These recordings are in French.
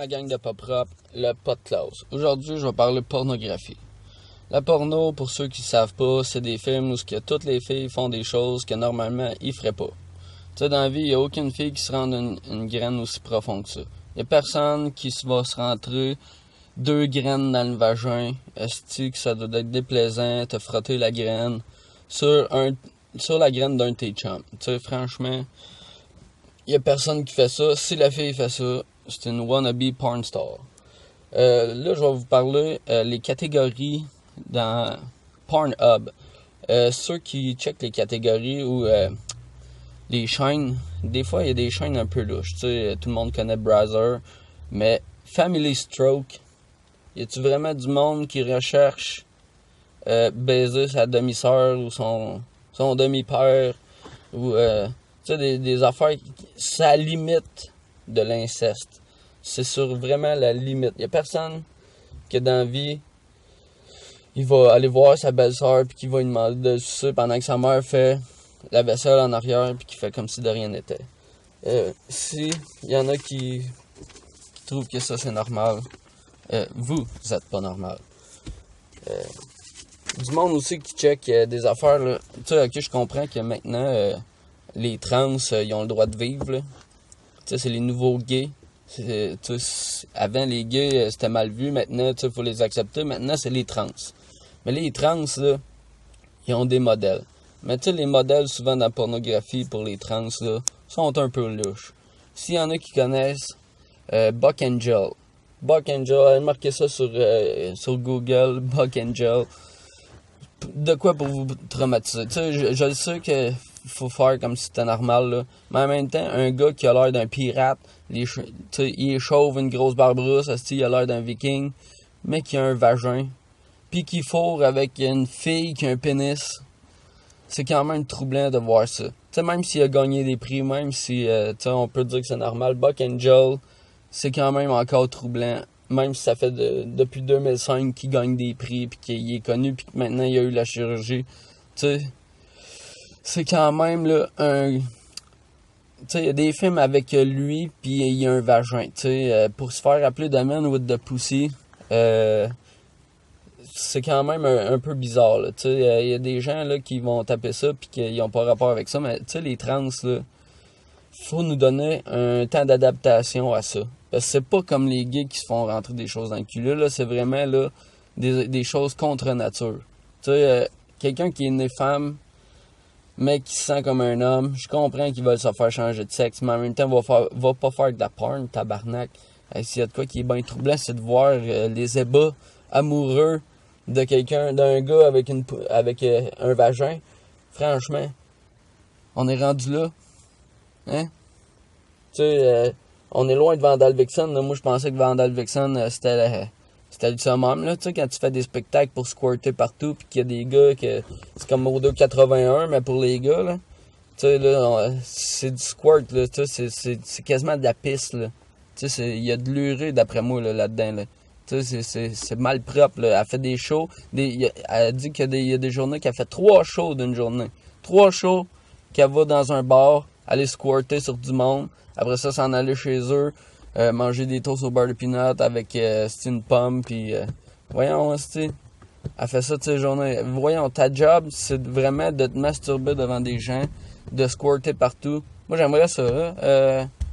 ma gang de pas propres, le pas de classe. Aujourd'hui, je vais parler pornographie. La porno, pour ceux qui savent pas, c'est des films où toutes les filles font des choses que normalement ils feraient pas. Tu sais, dans la vie, il n'y a aucune fille qui se rende une graine aussi profonde que ça. Il n'y a personne qui va se rentrer 2 graines dans le vagin, esti que ça doit être déplaisant, te frotter la graine sur la graine d'un de tes chums. Tu sais, franchement, il n'y a personne qui fait ça. Si la fille fait ça, c'est une wannabe porn star. Là, je vais vous parler les catégories dans Pornhub. Ceux qui checkent les catégories ou les chaînes, des fois, il y a des chaînes un peu louches. Tu sais, tout le monde connaît Browser, mais Family Stroke, y a-tu vraiment du monde qui recherche baiser sa demi-sœur ou son demi-père ou tu sais, des affaires, c'est à la limite de l'inceste. C'est sur vraiment la limite. Il y a personne que dans la vie, il va aller voir sa belle-sœur puis qu'il va lui demander de sucer pendant que sa mère fait la vaisselle en arrière puis qu'il fait comme si de rien n'était. Si il y en a qui trouvent que ça c'est normal, vous êtes pas normal. Du monde aussi qui check des affaires, là. Tu sais, ok, je comprends que maintenant les trans, ils ont le droit de vivre, là. Tu sais, c'est les nouveaux gays. Avant, les gays, c'était mal vu. Maintenant, tu sais, faut les accepter. Maintenant, c'est les trans. Mais les trans, là, ils ont des modèles. Mais tu sais, les modèles, souvent dans la pornographie, pour les trans, là, sont un peu louches. S'il y en a qui connaissent Buck Angel. Buck Angel, allez marquer ça sur Google, Buck Angel. De quoi pour vous traumatiser? Tu sais, je sais que faut faire comme si c'était normal, là. Mais en même temps, un gars qui a l'air d'un pirate, il est chauve, une grosse barbe rousse, il a l'air d'un viking, mais qui a un vagin, puis qui fourre avec une fille qui a un pénis, c'est quand même troublant de voir ça. Tu sais, même s'il a gagné des prix, même si, tu sais, on peut dire que c'est normal, Buck Angel, c'est quand même encore troublant. Même si ça fait depuis 2005 qu'il gagne des prix, puis qu'il est connu, puis que maintenant il a eu la chirurgie. Tu sais, c'est quand même là un... Tu sais, il y a des films avec lui, puis il y a un vagin. Tu sais, pour se faire appeler The Man with the Pussy, c'est quand même un peu bizarre. Tu sais, il y a des gens là qui vont taper ça, puis qui n'ont pas rapport avec ça. Mais tu sais, les trans, là, faut nous donner un temps d'adaptation à ça. Parce que c'est pas comme les gays qui se font rentrer des choses dans le cul. Là, c'est vraiment là des choses contre nature. Tu sais, quelqu'un qui est né femme, mais qui se sent comme un homme, je comprends qu'ils veulent se faire changer de sexe, mais en même temps, va pas faire de la porn, tabarnak. S'il y a de quoi qui est bien troublant, c'est de voir les ébats amoureux de quelqu'un, d'un gars avec un vagin. Franchement, on est rendu là. Hein? Tu sais, on est loin de Vandal Vixen. Là. Moi, je pensais que Vandal Vixen, c'était le summum. Là. Tu sais, quand tu fais des spectacles pour squirter partout, puis qu'il y a des gars que c'est comme au 281, mais pour les gars, là, tu sais, là, c'est du squirt, là. Tu sais, c'est quasiment de la pisse, là. Tu sais, il y a de l'urée, d'après moi, là-dedans, là. Tu sais, c'est mal propre, là. Elle fait des shows. Elle dit qu'il y a des journées qu'elle fait 3 shows d'une journée. 3 shows qu'elle va dans un bar, aller squirter sur du monde. Après ça, s'en aller chez eux, manger des toasts au beurre de peanut avec une pomme, puis voyons, elle fait ça toutes ces journées. Voyons, ta job, c'est vraiment de te masturber devant des gens, de squirter partout. Moi, j'aimerais ça,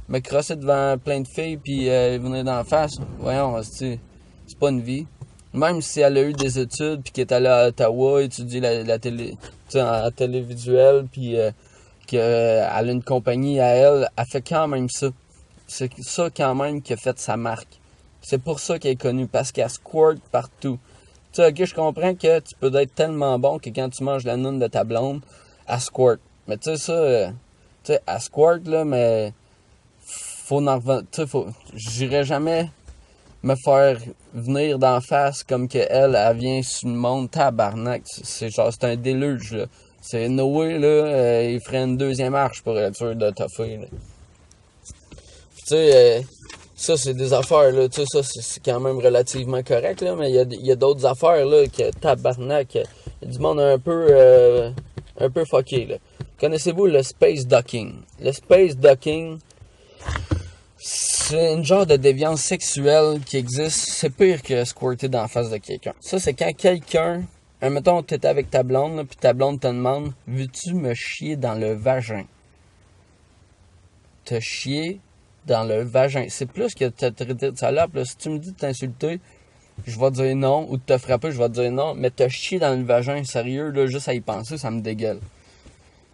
me crosser devant plein de filles, puis venir d'en face. Voyons, c'est pas une vie. Même si elle a eu des études, puis qu'elle est allée à Ottawa, étudier la télé, en télévisuel, puis qu'elle a une compagnie à elle fait quand même ça. C'est ça quand même qui a fait sa marque. C'est pour ça qu'elle est connue, parce qu'elle squirt partout. Tu sais, ok, je comprends que tu peux être tellement bon que quand tu manges la noune de ta blonde, elle squirt. Mais tu sais, ça, tu sais, elle squirt, là, mais faut en revenir. Tu sais, j'irais jamais me faire venir d'en face comme que elle vient sur le monde, tabarnak. C'est genre, c'est un déluge, là. C'est Noé, là, il ferait une 2e marche pour être sûr de toffer, là. Tu sais, ça, c'est des affaires, là, tu sais, ça, c'est quand même relativement correct, là, mais il y a d'autres affaires, là, que tabarnak, il y a du monde un peu fucké, là. Connaissez-vous le space docking? Le space docking, c'est une genre de déviance sexuelle qui existe. C'est pire que squirter dans la face de quelqu'un. Ça, c'est quand quelqu'un... Mettons, t'es avec ta blonde, là, puis ta blonde te demande « Veux-tu me chier dans le vagin? » Te chier dans le vagin. C'est plus que te traiter de salope. Là. Si tu me dis de t'insulter, je vais dire non. Ou de te frapper, je vais dire non. Mais te chier dans le vagin, sérieux, là, juste à y penser, ça me dégueule.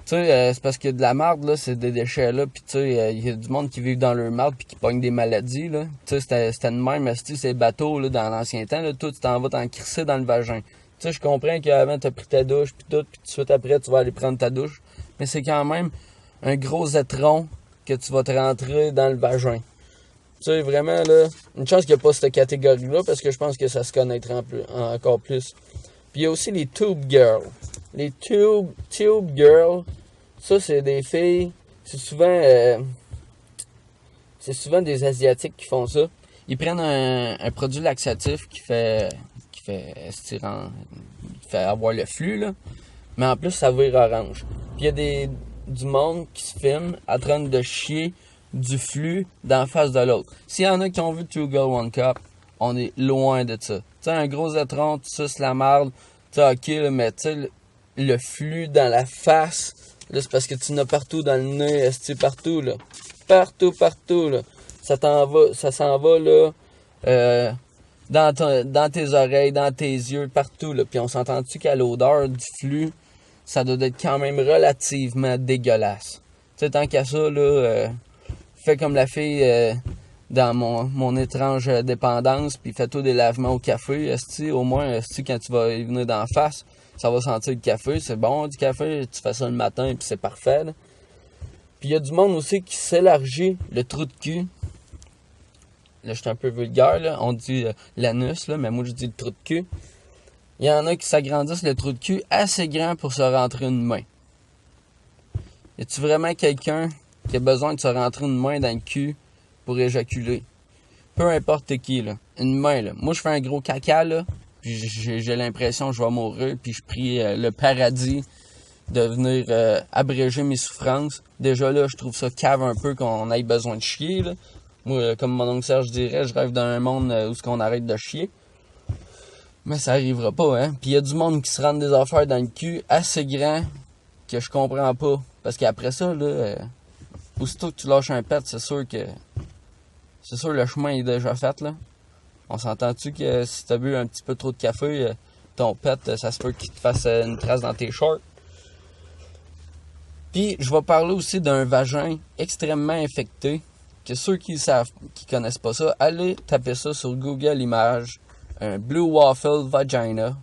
Tu sais, c'est parce que de la marde, là, c'est des déchets, là. Puis, tu sais, il y a du monde qui vit dans leur marde puis qui pogne des maladies, là. Tu sais, c'était de même, ces bateaux, là, dans l'ancien temps, là. Toi, tu t'en vas t'en crisser dans le vagin. Tu sais, je comprends qu'avant, t'as pris ta douche, puis tout, puis tout de suite après, tu vas aller prendre ta douche. Mais c'est quand même un gros étron que tu vas te rentrer dans le vagin. Tu sais, vraiment, là, une chance qu'il n'y a pas cette catégorie-là, parce que je pense que ça se connaîtra encore plus. Puis, il y a aussi les tube girls. Les tube girls, ça, c'est des filles, c'est souvent des Asiatiques qui font ça. Ils prennent un produit laxatif qui fait avoir le flux, là. Mais en plus, ça vire orange. Puis il y a du monde qui se filme en train de chier du flux d'en face de l'autre. S'il y en a qui ont vu Two Girl One Cup, on est loin de ça. Tu sais, un gros étron, tu suces la marde, tu sais, ok, là, mais tu sais, le flux dans la face, là, c'est parce que tu n'as partout dans le nez, esti, partout, là. Partout, là. Ça s'en va, là, dans tes oreilles, dans tes yeux, partout, là. Puis on s'entend-tu qu'à l'odeur du flux, ça doit être quand même relativement dégueulasse. Tu sais, tant qu'à ça, là, fais comme la fille dans mon étrange dépendance, puis fais-toi des lavements au café, esti, au moins, esti, quand tu vas y venir d'en face, ça va sentir le café, c'est bon du café, tu fais ça le matin, puis c'est parfait, là. Puis il y a du monde aussi qui s'élargit le trou de cul. Là, je suis un peu vulgaire, là. On dit l'anus, là, mais moi, je dis le trou de cul. Il y en a qui s'agrandissent le trou de cul assez grand pour se rentrer une main. Y a-tu vraiment quelqu'un qui a besoin de se rentrer une main dans le cul pour éjaculer? Peu importe qui, là. Une main, là. Moi, je fais un gros caca, là, puis j'ai l'impression que je vais mourir, puis je prie le paradis de venir abréger mes souffrances. Déjà, là, je trouve ça cave un peu qu'on ait besoin de chier, là. Moi, comme mon oncle Serge dirait, je rêve d'un monde où on arrête de chier. Mais ça arrivera pas, hein. Puis il y a du monde qui se rend des affaires dans le cul assez grand que je comprends pas. Parce qu'après ça, là, aussitôt que tu lâches un pet, c'est sûr le chemin est déjà fait, là. On s'entend-tu que si t'as bu un petit peu trop de café, ton pet, ça se peut qu'il te fasse une trace dans tes shorts. Puis je vais parler aussi d'un vagin extrêmement infecté. Que ceux qui connaissent pas ça, allez taper ça sur Google Images. Un Blue Waffle Vagina.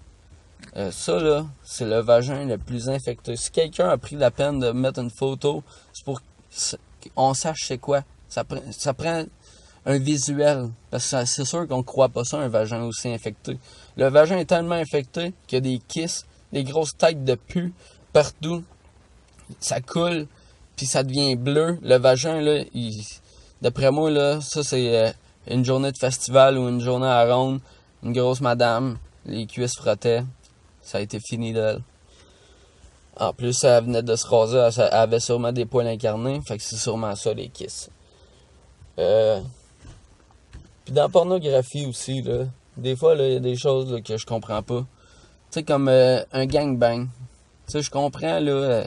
Ça, là, c'est le vagin le plus infecté. Si quelqu'un a pris la peine de mettre une photo, c'est pour qu'on sache c'est quoi. Ça prend un visuel. Parce que c'est sûr qu'on croit pas ça, un vagin aussi infecté. Le vagin est tellement infecté qu'il y a des kisses, des grosses têtes de pu partout. Ça coule, puis ça devient bleu. Le vagin, là, d'après moi, là, ça, c'est une journée de festival ou une journée à ronde. Une grosse madame, les cuisses frottaient. Ça a été fini d'elle. En plus, elle venait de se raser, elle avait sûrement des poils incarnés. Fait que c'est sûrement ça, les kisses. Puis dans la pornographie aussi, là, des fois, il y a des choses là, que je comprends pas. Tu sais, comme un gangbang. Tu sais, je comprends, là,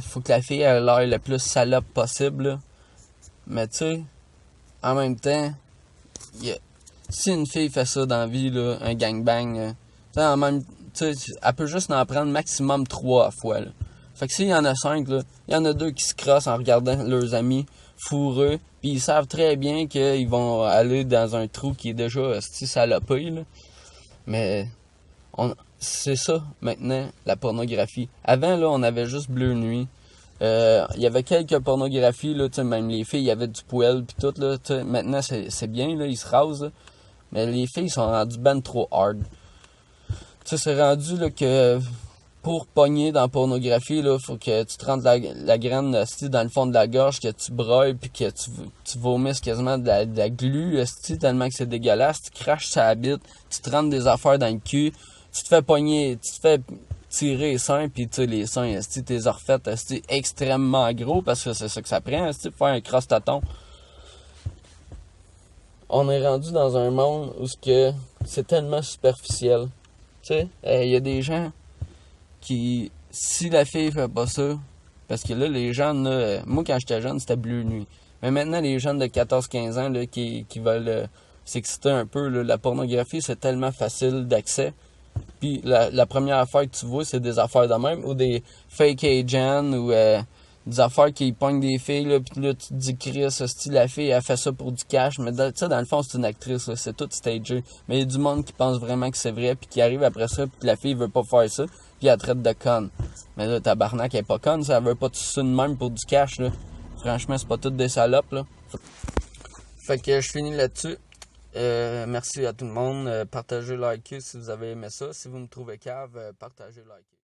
faut que la fille ait l'air le plus salope possible, là. Mais tu sais, en même temps, si une fille fait ça dans la vie, là, un gangbang, elle peut juste en prendre maximum 3 fois. Là. Fait que s'il y en a 5, il y en a 2 qui se crossent en regardant leurs amis fourreux, puis ils savent très bien qu'ils vont aller dans un trou qui est déjà salopé. Là. Mais c'est ça maintenant, la pornographie. Avant, là, on avait juste Bleu Nuit. Il y avait quelques pornographies, là, même les filles, il y avait du poêle pis tout, là, maintenant c'est bien, là, ils se rasent, là, mais les filles sont rendues ben trop hard. C'est rendu là, que pour pogner dans la pornographie, là, faut que tu te rentres la graine dans le fond de la gorge, que tu broyes puis que tu vomisses quasiment de la glu, tellement que c'est dégueulasse, tu craches sa bite, tu te rentres des affaires dans le cul, tu te fais pogner, tu te fais tirer les seins, pis tu sais, les seins, t'es refaites extrêmement gros, parce que c'est ça que ça prend, pour faire un cross-taton. on est rendu dans un monde où c'est tellement superficiel. Tu sais, il y a des gens qui, si la fille fait pas ça, parce que là, les jeunes, là, moi quand j'étais jeune, c'était Bleu Nuit. Mais maintenant, les jeunes de 14-15 ans là, qui veulent s'exciter un peu, là, la pornographie, c'est tellement facile d'accès. Puis la première affaire que tu vois, c'est des affaires de même, ou des fake agents, ou des affaires qui pognent des filles, là, pis là, tu te dis, Chris, style la fille, elle fait ça pour du cash, mais dans le fond, c'est une actrice, là, c'est tout stagé. Mais il y a du monde qui pense vraiment que c'est vrai, puis qui arrive après ça, puis la fille veut pas faire ça, puis elle traite de conne. Mais là, tabarnak, elle est pas conne, ça, elle veut pas tout ça de même pour du cash, là. Franchement, c'est pas toutes des salopes, là. Fait que je finis là-dessus. Merci à tout le monde. Partagez, likez si vous avez aimé ça. Si vous me trouvez cave, partagez, likez.